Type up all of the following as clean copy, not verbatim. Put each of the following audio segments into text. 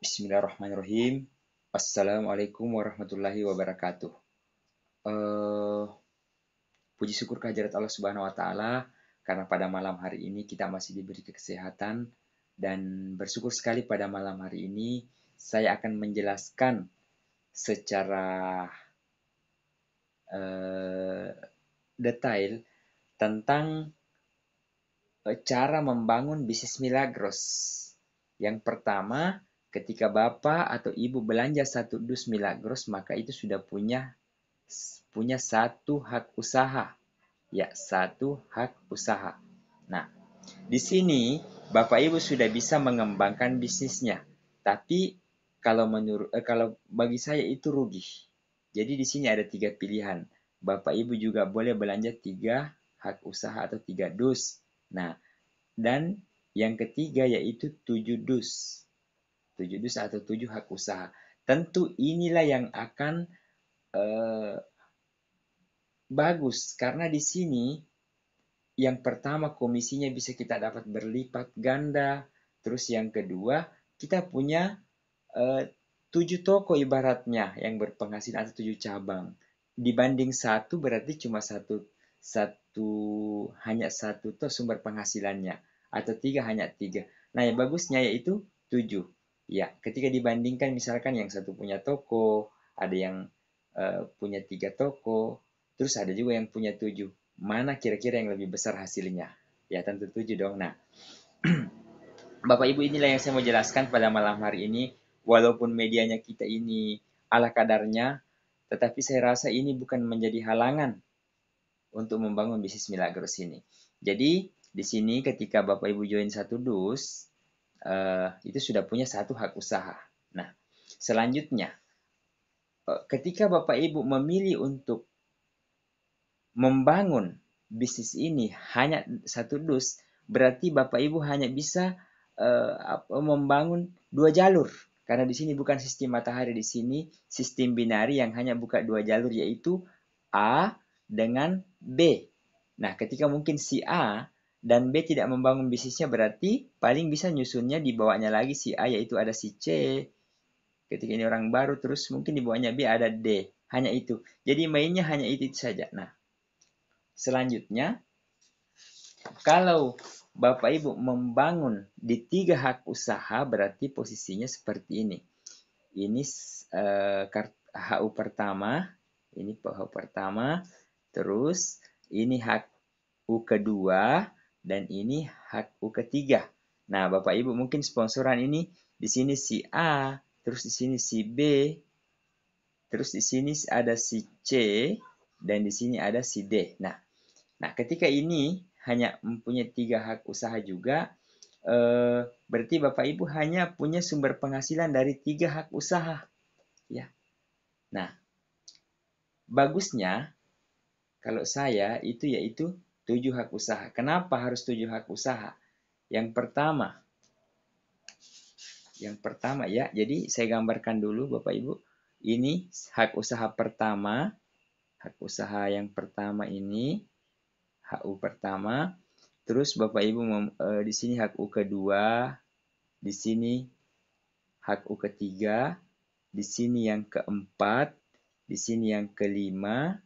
Bismillahirrahmanirrahim. Assalamualaikum warahmatullahi wabarakatuh. Eh, Puji syukur kehadirat Allah Subhanahu wa Ta'ala, karena pada malam hari ini kita masih diberi kesehatan, dan bersyukur sekali pada malam hari ini saya akan menjelaskan secara eh, detail tentang cara membangun bisnis Milagros. Yang pertama, ketika Bapak atau Ibu belanja satu dus Milagros, maka itu sudah punya satu hak usaha. Ya, satu hak usaha. Nah, di sini Bapak Ibu sudah bisa mengembangkan bisnisnya. Tapi kalau bagi saya itu rugi. Jadi di sini ada 3 pilihan. Bapak Ibu juga boleh belanja 3 hak usaha atau 3 dus. Nah, dan yang ketiga yaitu 7 dus. 7 dus atau 7 hak usaha. Tentu inilah yang akan eh, bagus, karena di sini yang pertama komisinya bisa kita dapat berlipat ganda. Terus yang kedua, kita punya eh, 7 toko ibaratnya yang berpenghasilan, atau 7 cabang. Dibanding satu berarti cuma hanya satu toh sumber penghasilannya, atau tiga hanya tiga. Nah, yang bagusnya yaitu 7. Ya, ketika dibandingkan misalkan yang satu punya toko, ada yang punya 3 toko, terus ada juga yang punya 7. Mana kira-kira yang lebih besar hasilnya? Ya, tentu 7 dong. Nah, Bapak Ibu, inilah yang saya mau jelaskan pada malam hari ini. Walaupun medianya kita ini ala kadarnya, tetapi saya rasa ini bukan menjadi halangan untuk membangun bisnis Milagros ini. Jadi, di sini ketika Bapak Ibu join satu dus, itu sudah punya satu hak usaha. Nah, selanjutnya, ketika Bapak Ibu memilih untuk membangun bisnis ini hanya satu dus, berarti Bapak Ibu hanya bisa membangun 2 jalur. Karena di sini bukan sistem matahari, di sini sistem binari yang hanya buka 2 jalur, yaitu A dengan B. Nah, ketika mungkin si A dan B tidak membangun bisnisnya, berarti paling bisa nyusunnya di bawahnya lagi si A, yaitu ada si C. Ketika ini orang baru, terus mungkin di bawahnya B ada D. Hanya itu. Jadi mainnya hanya itu saja. Nah, selanjutnya, kalau Bapak Ibu membangun di 3 hak usaha, berarti posisinya seperti ini. Ini HU pertama, ini HU pertama, terus ini hak U kedua, dan ini hak U ketiga. Nah, Bapak Ibu mungkin sponsoran ini di sini si A, terus di sini si B, terus di sini ada si C, dan di sini ada si D. Nah, ketika ini hanya mempunyai 3 hak usaha juga, berarti Bapak Ibu hanya punya sumber penghasilan dari 3 hak usaha. Ya. Nah, bagusnya kalau saya itu yaitu 7 hak usaha. Kenapa harus 7 hak usaha? Yang pertama ya, jadi saya gambarkan dulu Bapak Ibu. Ini hak usaha pertama, hak usaha yang pertama ini, HU pertama. Terus Bapak Ibu di sini hak U kedua, di sini hak U ketiga, di sini yang keempat, di sini yang kelima,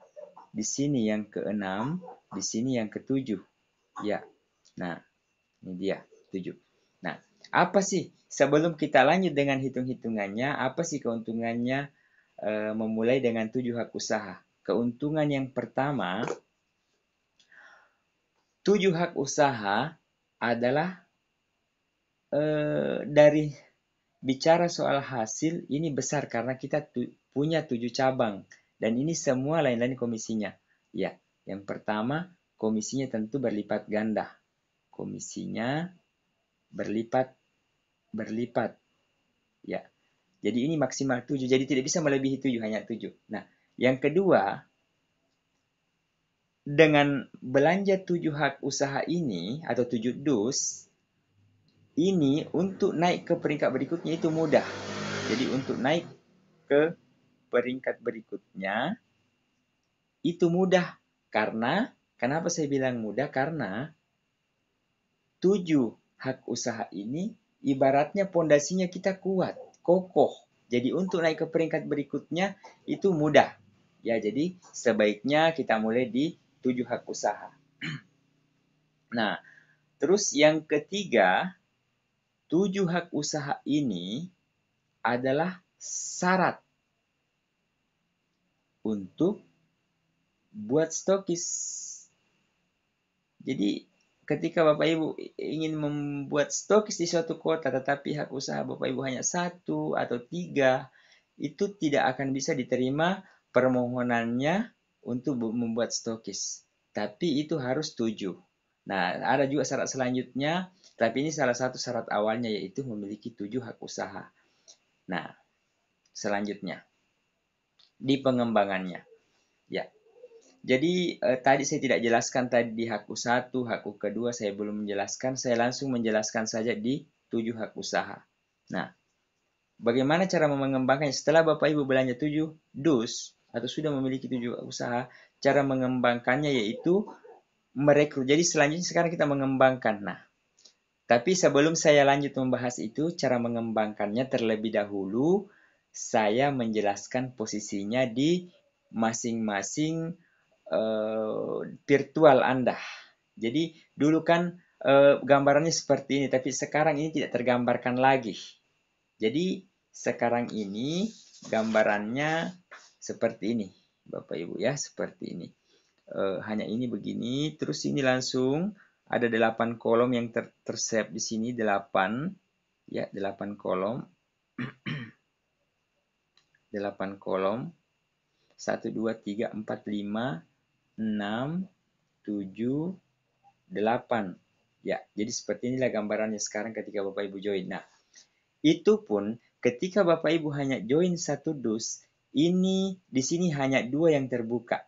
di sini yang keenam, di sini yang ketujuh. Ya. Nah, ini dia 7. Nah, apa sih sebelum kita lanjut dengan hitung-hitungannya, apa sih keuntungannya memulai dengan 7 hak usaha? Keuntungan yang pertama, 7 hak usaha adalah dari bicara soal hasil ini besar, karena kita punya 7 cabang, dan ini semua lain-lain komisinya. Ya, yang pertama komisinya tentu berlipat ganda. Komisinya berlipat. Ya. Jadi ini maksimal 7. Jadi tidak bisa melebihi 7, hanya 7. Nah, yang kedua, dengan belanja 7 hak usaha ini atau 7 dus, ini untuk naik ke peringkat berikutnya itu mudah. Jadi untuk naik ke peringkat berikutnya itu mudah. Kenapa saya bilang mudah? Karena 7 hak usaha ini ibaratnya pondasinya kita kuat, kokoh. Jadi untuk naik ke peringkat berikutnya itu mudah. Ya, jadi sebaiknya kita mulai di 7 hak usaha. Nah, terus yang ketiga, 7 hak usaha ini adalah syarat untuk buat stokis. Jadi ketika Bapak Ibu ingin membuat stokis di suatu kota, tetapi hak usaha Bapak Ibu hanya 1 atau 3, itu tidak akan bisa diterima permohonannya untuk membuat stokis. Tapi itu harus 7. Nah, ada juga syarat selanjutnya, tapi ini salah satu syarat awalnya yaitu memiliki 7 hak usaha. Nah, selanjutnya di pengembangannya. Ya. Jadi tadi saya tidak jelaskan tadi di hak usaha 1, hak kedua saya belum menjelaskan, saya langsung menjelaskan saja di 7 hak usaha. Nah, bagaimana cara mengembangkannya? Setelah Bapak Ibu belanja 7 dus atau sudah memiliki 7 hak usaha, cara mengembangkannya yaitu merekrut. Jadi selanjutnya sekarang kita mengembangkan. Nah, tapi sebelum saya lanjut membahas itu, cara mengembangkannya terlebih dahulu, saya menjelaskan posisinya di masing-masing virtual Anda. Jadi dulu kan gambarannya seperti ini, tapi sekarang ini tidak tergambarkan lagi. Jadi sekarang ini gambarannya seperti ini, Bapak Ibu ya, seperti ini. Hanya ini begini, terus ini langsung ada 8 kolom yang tersave di sini, 8 ya, 8 kolom. 8 kolom. 1 2 3 4 5 6 7 8. Ya, jadi seperti inilah gambarannya sekarang ketika Bapak Ibu join. Nah, itu pun ketika Bapak Ibu hanya join 1 dus, ini di sini hanya 2 yang terbuka.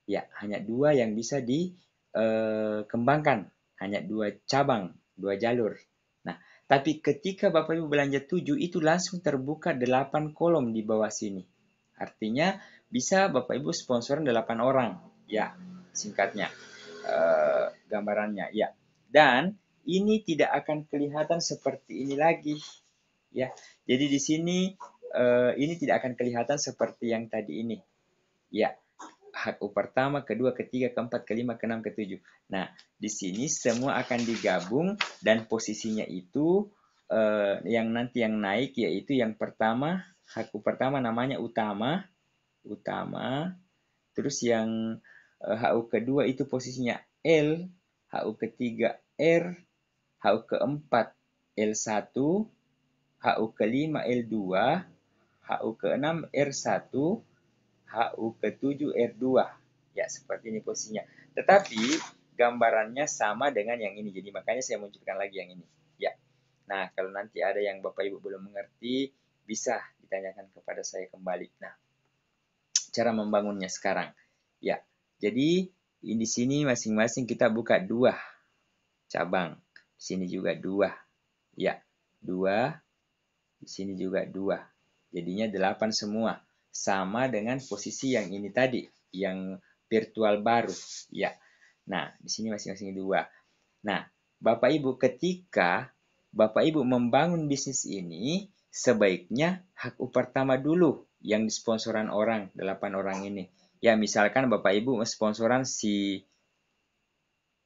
Ya, hanya 2 yang bisa dikembangkan. Hanya 2 cabang, 2 jalur. Nah, tapi ketika Bapak Ibu belanja 7, itu langsung terbuka 8 kolom di bawah sini. Artinya bisa Bapak Ibu sponsoran 8 orang. Ya, singkatnya. Gambarannya. Ya. Dan ini tidak akan kelihatan seperti ini lagi. Ya, jadi di sini ini tidak akan kelihatan seperti yang tadi ini. Ya, hak pertama, kedua, ketiga, keempat, kelima, keenam, ketujuh. Nah, di sini semua akan digabung dan posisinya itu yang nanti yang naik yaitu yang pertama, hak pertama namanya utama, terus yang HU kedua itu posisinya L, HU ketiga R, HU keempat L1, HU kelima L2, HU keenam R1, HU ke-7 R2. Ya, seperti ini posisinya. Tetapi gambarannya sama dengan yang ini. Jadi makanya saya munculkan lagi yang ini. Ya. Nah, kalau nanti ada yang Bapak Ibu belum mengerti, bisa ditanyakan kepada saya kembali. Nah, cara membangunnya sekarang. Ya. Jadi di sini masing-masing kita buka 2 cabang. Di sini juga 2. Ya, 2. Di sini juga 2. Jadinya 8 semua. Sama dengan posisi yang ini tadi, yang virtual baru. Ya. Nah, di sini masing-masing 2. Nah, Bapak Ibu ketika Bapak Ibu membangun bisnis ini, sebaiknya hak pertama dulu yang disponsoran orang, 8 orang ini. Ya, misalkan Bapak Ibu sponsoran si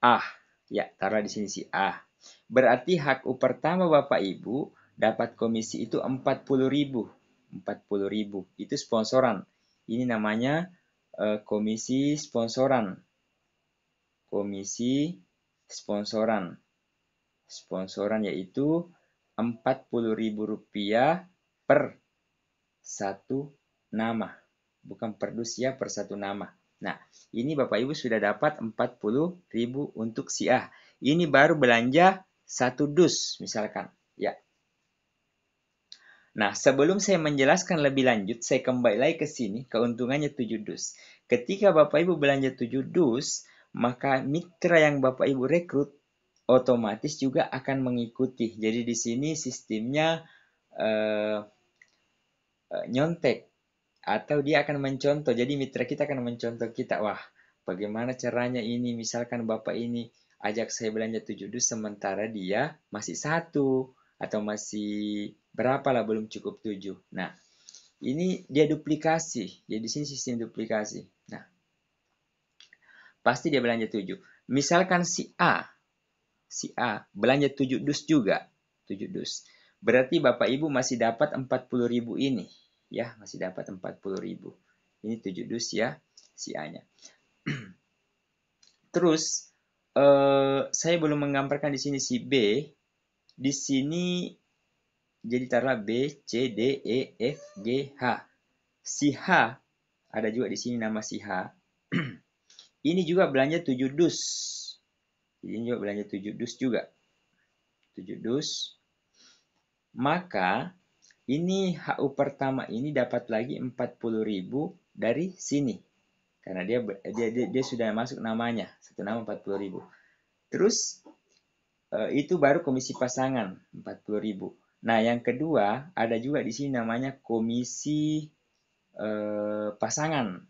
A. Ya, taruh di sini si A. Berarti hak pertama Bapak Ibu dapat komisi itu 40.000. 40.000 itu sponsoran. Ini namanya komisi sponsoran. Komisi sponsoran. Sponsoran yaitu Rp40.000 per satu nama. Bukan per dus ya, per satu nama. Nah, ini Bapak Ibu sudah dapat 40.000 untuk si A. Ini baru belanja 1 dus misalkan. Ya. Nah, sebelum saya menjelaskan lebih lanjut, saya kembali lagi ke sini, keuntungannya 7 dus. Ketika Bapak Ibu belanja 7 dus, maka mitra yang Bapak Ibu rekrut otomatis juga akan mengikuti. Jadi di sini sistemnya nyontek atau dia akan mencontoh. Jadi mitra kita akan mencontoh kita. Wah, bagaimana caranya ini? Misalkan Bapak ini ajak saya belanja 7 dus sementara dia masih 1 atau masih berapa lah belum cukup 7. Nah, ini dia duplikasi. Jadi di sini sistem duplikasi. Nah, pasti dia belanja 7. Misalkan si A belanja 7 dus juga. 7 dus. Berarti Bapak Ibu masih dapat 40.000 ini. Ya, masih dapat 40.000. Ini 7 dus ya, si A-nya. Terus, saya belum menggambarkan di sini si B. Di sini, jadi taruhlah B, C, D, E, F, G, H. Si H, ada juga di sini nama si H. Ini juga belanja 7 dus. Ini juga belanja 7 dus juga. 7 dus. Maka, ini HU pertama ini dapat lagi 40.000 dari sini. Karena dia sudah masuk namanya. Satu nama 40.000. Terus, itu baru komisi pasangan 40.000. Nah, yang kedua ada juga di sini namanya komisi pasangan.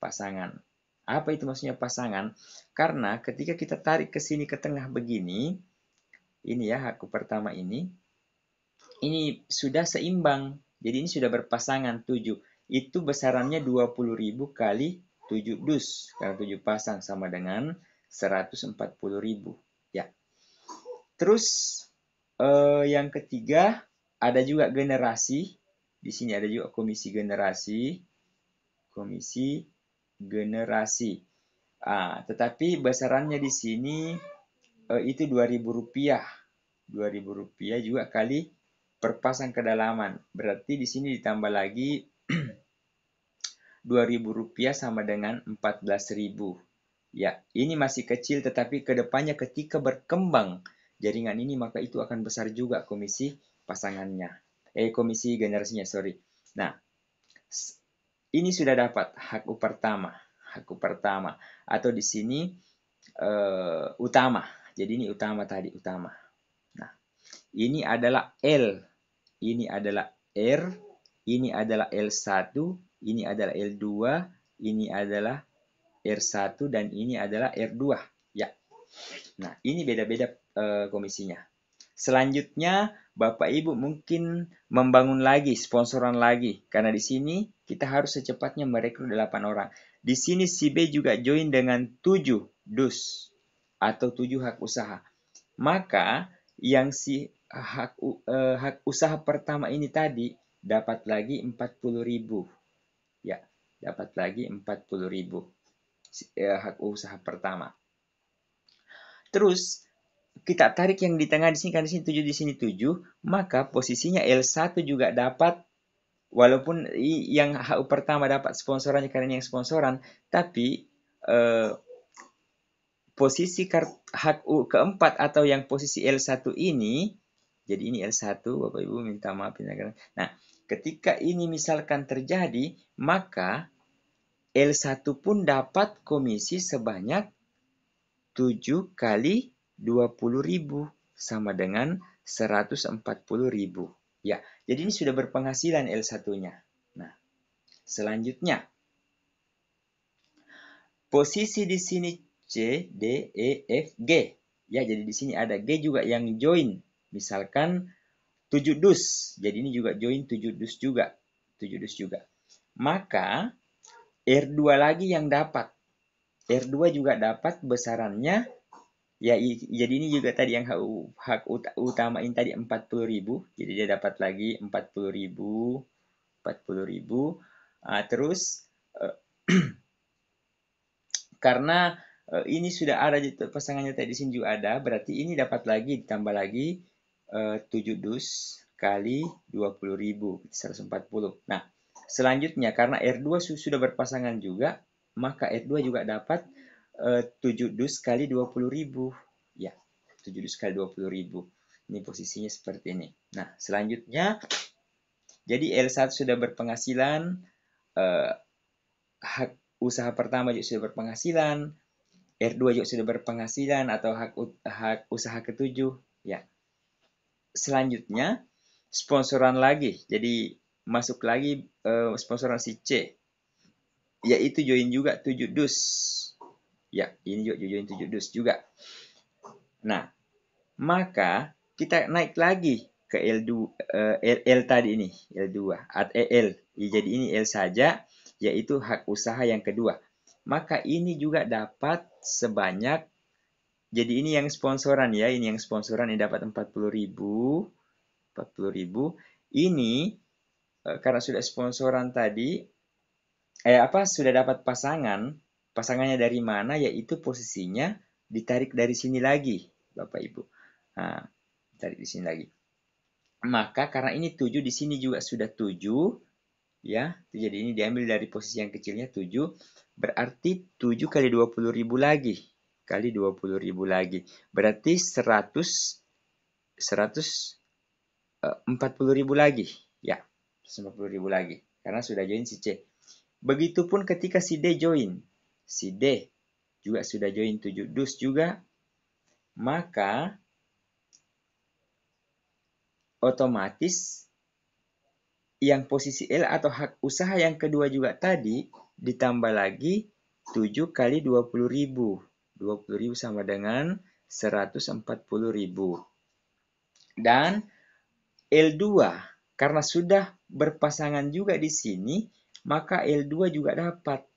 Pasangan. Apa itu maksudnya pasangan? Karena ketika kita tarik ke sini ke tengah begini, ini ya HU pertama ini sudah seimbang. Jadi ini sudah berpasangan 7. Itu besarannya 20.000 kali 7 dus. Karena 7 pasang sama dengan 140.000. Ya. Terus yang ketiga ada juga generasi. Di sini ada juga komisi generasi. Komisi generasi. Tetapi besarannya di sini itu Rp2.000. Rp2.000 juga kali perpasang kedalaman. Berarti di sini ditambah lagi Rp2.000 sama dengan 14.000. Ya, ini masih kecil tetapi kedepannya ketika berkembang jaringan ini maka itu akan besar juga komisi pasangannya. Komisi generasinya, sorry. Nah, ini sudah dapat HU pertama. HU pertama. Atau di sini utama. Jadi ini utama tadi, utama. Nah, ini adalah L. Ini adalah R. Ini adalah L1. Ini adalah L2. Ini adalah R1 dan ini adalah R2. Ya. Nah, ini beda-beda komisinya. Selanjutnya, Bapak Ibu mungkin membangun lagi, sponsoran lagi. Karena di sini kita harus secepatnya merekrut 8 orang. Di sini si B juga join dengan 7 dus atau 7 hak usaha. Maka yang si hak usaha pertama ini tadi dapat lagi 40.000. Ya, dapat lagi 40.000 hak usaha pertama. Terus kita tarik yang di tengah di sini, kan di sini 7, di sini 7, maka posisinya L1 juga dapat, walaupun yang HU pertama dapat sponsorannya karena yang sponsoran, tapi posisi HU keempat atau yang posisi L1 ini, jadi ini L1, Bapak Ibu minta maaf. Nah, ketika ini misalkan terjadi, maka L1 pun dapat komisi sebanyak 7 kali 20.000 sama dengan 140.000. Ya, jadi ini sudah berpenghasilan L1-nya. Nah, selanjutnya posisi di sini C, D, E, F, G. Ya, jadi di sini ada G juga yang join. Misalkan 7 dus. Jadi ini juga join 7 dus juga. 7 dus juga. Maka R2 lagi yang dapat. R2 juga dapat besarannya. Ya, jadi ini juga tadi yang hak utama ini tadi 40.000. Jadi dia dapat lagi 40.000. 40.000. Terus karena ini sudah ada di pasangannya tadi di sini juga ada, berarti ini dapat lagi ditambah lagi 7 dus kali 20.000, 140. Nah, selanjutnya karena R2 sudah berpasangan juga, maka R2 juga dapat 7 dus kali 20.000. Ya, 7 dus kali 20.000. Ini posisinya seperti ini. Nah, selanjutnya jadi L1 sudah berpenghasilan, hak usaha pertama juga sudah berpenghasilan, R2 juga sudah berpenghasilan atau hak usaha ketujuh. Ya. Selanjutnya sponsoran lagi. Jadi masuk lagi sponsoran si C. Yaitu join juga 7 dus. Ya, ini juga join 7 dus juga. Nah, maka kita naik lagi ke L tadi ini, L2, L. Jadi ini L saja, yaitu hak usaha yang kedua. Maka ini juga dapat sebanyak, jadi ini yang sponsoran ya, ini yang sponsoran ini dapat 40.000. 40.000. Ini karena sudah sponsoran tadi, sudah dapat pasangannya dari mana, yaitu posisinya ditarik dari sini lagi, Bapak Ibu. Nah, tarik di sini lagi. Maka karena ini 7 di sini juga sudah 7, ya. Jadi ini diambil dari posisi yang kecilnya 7, berarti 7 kali 20.000 lagi. Kali 20.000 lagi. Berarti 140.000 lagi. Ya, 140.000 lagi. Karena sudah join si C. Begitupun ketika si D join. Si D juga sudah join 7 dus juga. Maka otomatis yang posisi L atau hak usaha yang kedua juga tadi ditambah lagi 7 kali 20.000. 20.000 sama dengan 140.000. Dan L2 karena sudah berpasangan juga di sini, maka L2 juga dapat.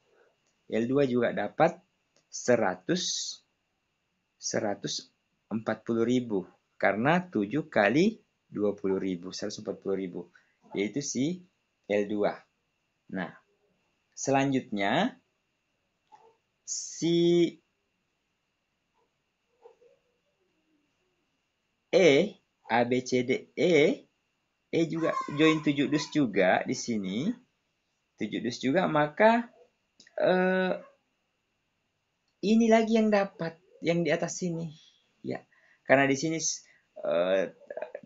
L2 juga dapat 140.000 karena 7 kali 20.000, 140.000, yaitu si L2. Nah, selanjutnya si E, A, B, C, D, E juga join 7 dus juga di sini. 7 dus juga, maka ini lagi yang dapat, yang di atas sini. Ya, karena di sini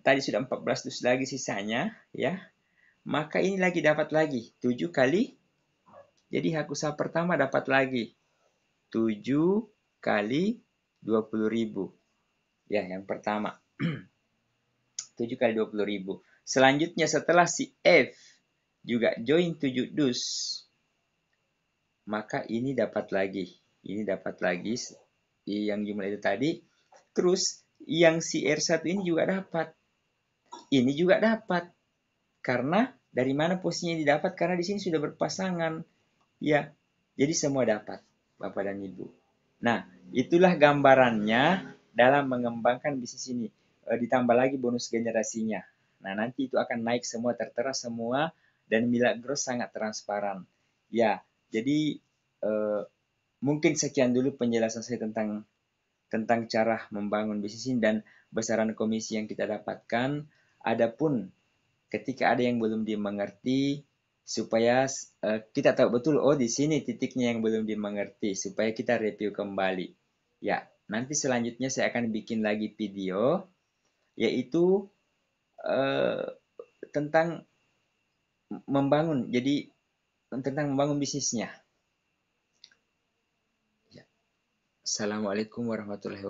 tadi sudah 14 dus lagi sisanya, ya. Maka ini lagi dapat lagi 7 kali. Jadi hak usaha pertama dapat lagi 7 kali 20.000. Ya, yang pertama. 7 kali 20.000. Selanjutnya setelah si F juga join 7 dus, maka ini dapat lagi. Ini dapat lagi yang jumlah itu tadi. Terus yang si R1 ini juga dapat. Ini juga dapat. Karena dari mana posisinya didapat? Karena di sini sudah berpasangan. Ya, jadi semua dapat, Bapak dan Ibu. Nah, itulah gambarannya dalam mengembangkan bisnis ini. Ditambah lagi bonus generasinya. Nah, nanti itu akan naik semua, tertera semua, dan Milagros sangat transparan. Ya, jadi mungkin sekian dulu penjelasan saya tentang cara membangun bisnis ini dan besaran komisi yang kita dapatkan. Adapun ketika ada yang belum dimengerti, supaya kita tahu betul, oh di sini titiknya yang belum dimengerti, supaya kita review kembali. Ya, nanti selanjutnya saya akan bikin lagi video, yaitu tentang membangun, jadi tentang membangun bisnisnya. Ya. Assalamualaikum warahmatullahi wabarakatuh.